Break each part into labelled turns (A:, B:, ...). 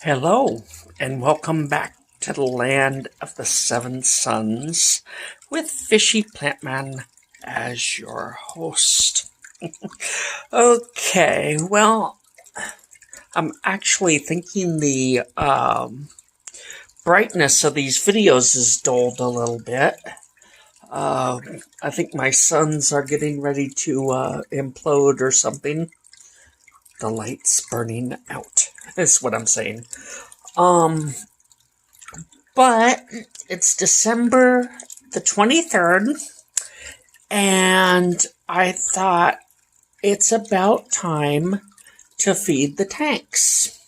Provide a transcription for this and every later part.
A: Hello, and welcome back to the land of the seven suns with Fishy Plantman as your host. Okay, well, I'm actually thinking the brightness of these videos is dulled a little bit. I think my sons are getting ready to implode or something. The light's burning out, is what I'm saying. But it's December the 23rd, and I thought it's about time to feed the tanks.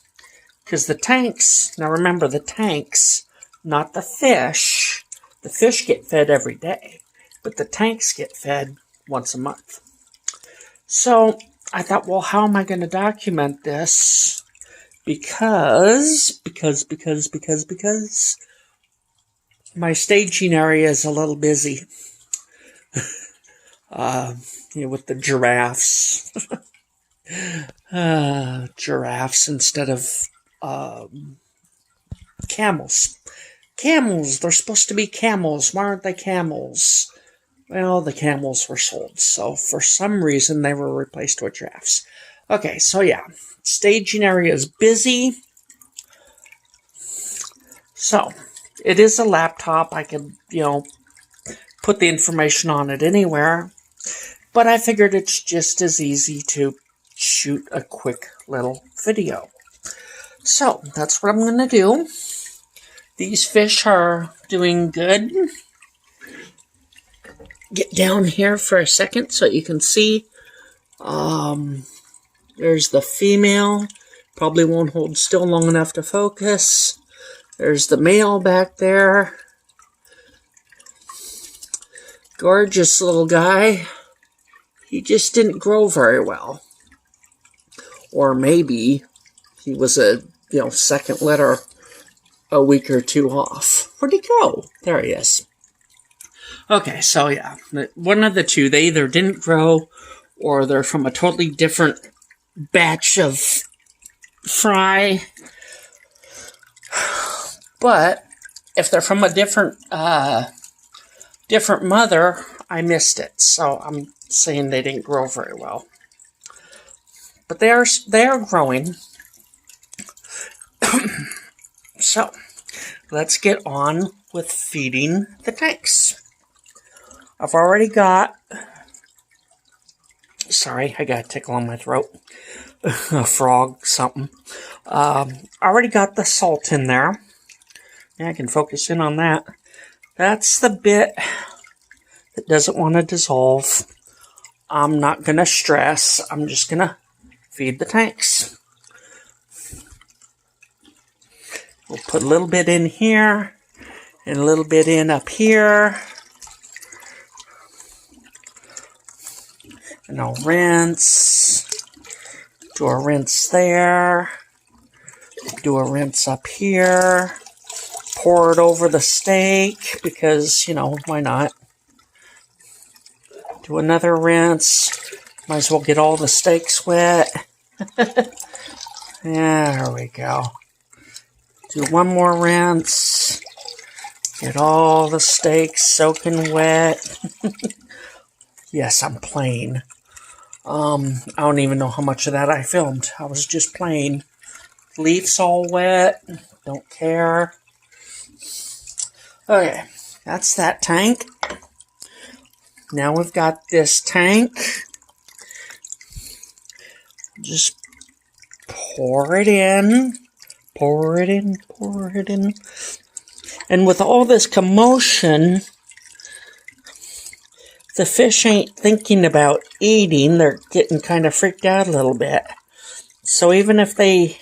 A: Because the tanks, now remember the tanks, not the fish. The fish get fed every day, but the tanks get fed once a month. So I thought, well, how am I going to document this? Because my staging area is a little busy. With the giraffes. Giraffes instead of camels. Camels, they're supposed to be camels. Why aren't they camels? Well, the camels were sold, so for some reason they were replaced with giraffes. Okay, so yeah, staging area is busy. So, it is a laptop. I could, put the information on it anywhere. But I figured it's just as easy to shoot a quick little video. So, that's what I'm going to do. These fish are doing good. Get down here for a second so you can see. There's the female. Probably won't hold still long enough to focus. There's the male back there. Gorgeous little guy. He just didn't grow very well. Or maybe he was a, second litter a week or two off. Where'd he go? There he is. Okay, so yeah, one of the two. They either didn't grow or they're from a totally different batch of fry. But if they're from a different mother, I missed it. So I'm saying they didn't grow very well. But they are growing. So let's get on with feeding the tanks. I've already got... Sorry, I got a tickle on my throat. A frog, something. Already got the salt in there. Yeah, I can focus in on that. That's the bit that doesn't want to dissolve. I'm not going to stress. I'm just going to feed the tanks. We'll put a little bit in here and a little bit in up here. And I'll rinse. Do a rinse there. Do a rinse up here. Pour it over the steak because, why not? Do another rinse. Might as well get all the steaks wet. There we go. Do one more rinse. Get all the steaks soaking wet. Yes, I'm playing. I don't even know how much of that I filmed. I was just playing. Leaves all wet. Don't care. Okay, that's that tank. Now we've got this tank. Just pour it in. Pour it in, pour it in. And with all this commotion, the fish ain't thinking about eating. They're getting kind of freaked out a little bit. So even if they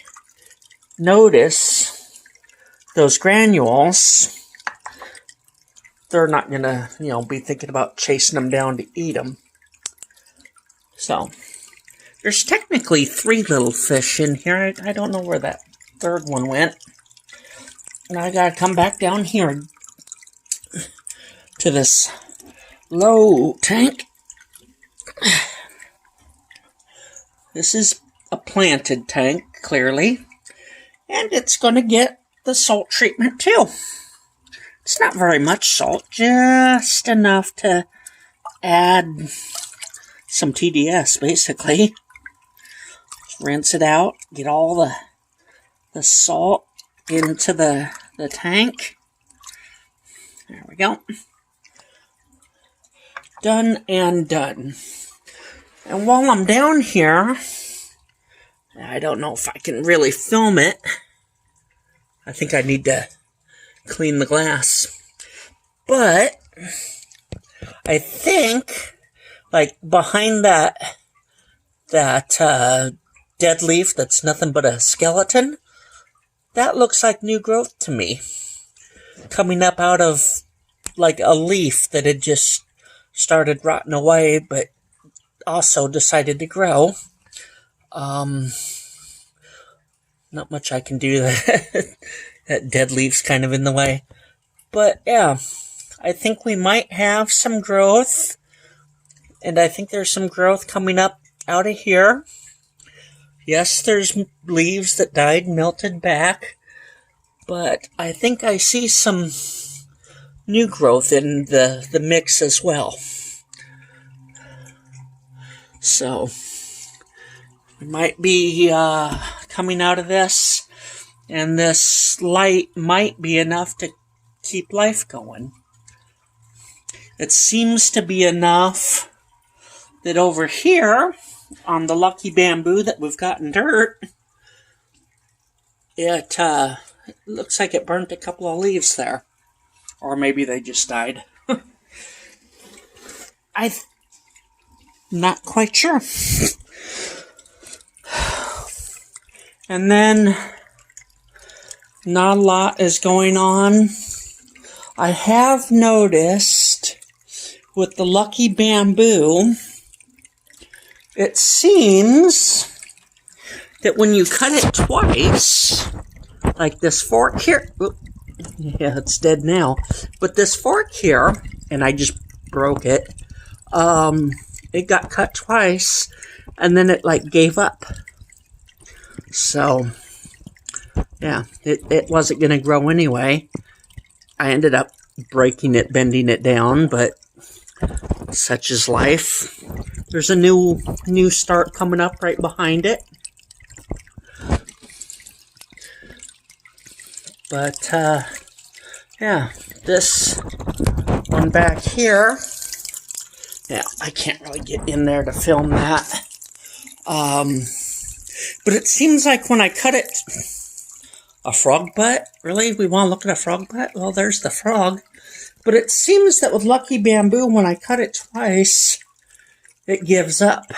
A: notice those granules, they're not going to, be thinking about chasing them down to eat them. So, there's technically 3 little fish in here. I don't know where that third one went. And I got to come back down here to this low tank. This is a planted tank, clearly. And it's going to get the salt treatment too. It's not very much salt, just enough to add some TDS, basically. Just rinse it out, get all the salt into the tank. There we go. Done and done. And while I'm down here, I don't know if I can really film it. I think I need to clean the glass. But I think, like, behind that dead leaf that's nothing but a skeleton, that looks like new growth to me. Coming up out of, like, a leaf that had just started rotting away, but also decided to grow. Not much I can do. That dead leaf's kind of in the way. But yeah, I think we might have some growth. And I think there's some growth coming up out of here. Yes, there's leaves that died and melted back. But I think I see some new growth in the mix as well. So, we might be coming out of this, and this light might be enough to keep life going. It seems to be enough that over here, on the lucky bamboo that we've got in dirt, it looks like it burnt a couple of leaves there. Or maybe they just died. I'm not quite sure. And then, not a lot is going on. I have noticed with the lucky bamboo, it seems that when you cut it twice, like this fork here, yeah, it's dead now, but this fork here, and I just broke it, it got cut twice, and then it like gave up. So, yeah, it wasn't going to grow anyway. I ended up breaking it, bending it down, but such is life. There's a new start coming up right behind it. But, yeah, this one back here, yeah, I can't really get in there to film that. But it seems like when I cut it, a frog butt? Really? We want to look at a frog butt? Well, there's the frog. But it seems that with lucky bamboo, when I cut it twice, it gives up.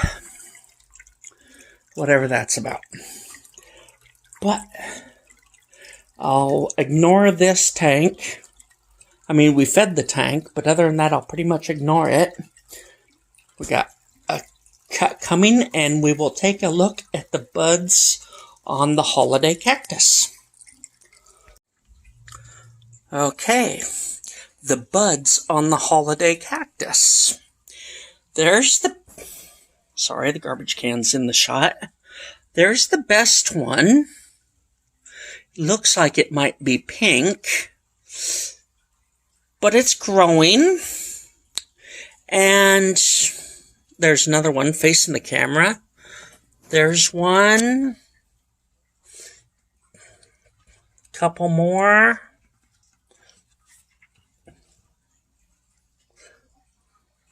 A: Whatever that's about. But I'll ignore this tank. I mean, we fed the tank, but other than that, I'll pretty much ignore it. We got a cut coming, and we will take a look at the buds on the holiday cactus. Okay, the buds on the holiday cactus. There's the... Sorry, the garbage can's in the shot. There's the best one. Looks like it might be pink, but it's growing. And there's another one facing the camera. There's one. Couple more.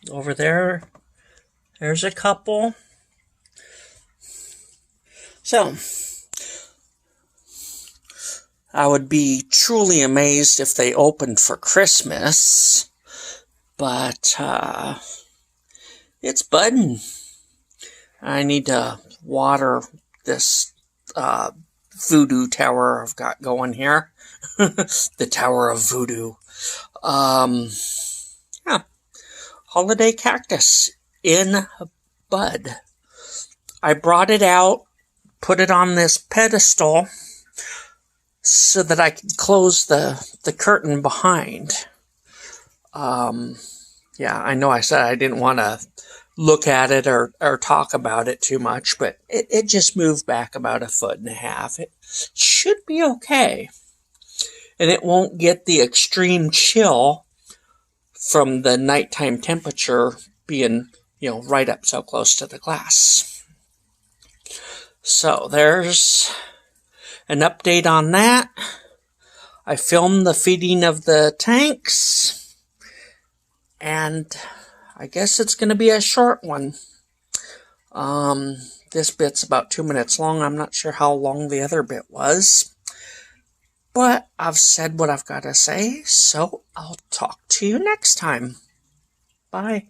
A: Over there. There's a couple. So, I would be truly amazed if they opened for Christmas, but it's budding. I need to water this voodoo tower I've got going here. The Tower of Voodoo. Yeah. Holiday cactus in bud. I brought it out, put it on this pedestal so that I could close the curtain behind. Yeah, I know I said I didn't want to look at it or talk about it too much, but it just moved back about 1.5 feet. It should should be okay. And it won't get the extreme chill from the nighttime temperature being, right up so close to the glass. So there's an update on that. I filmed the feeding of the tanks, and I guess it's going to be a short one. This bit's about 2 minutes long. I'm not sure how long the other bit was, but I've said what I've got to say, so I'll talk to you next time. Bye.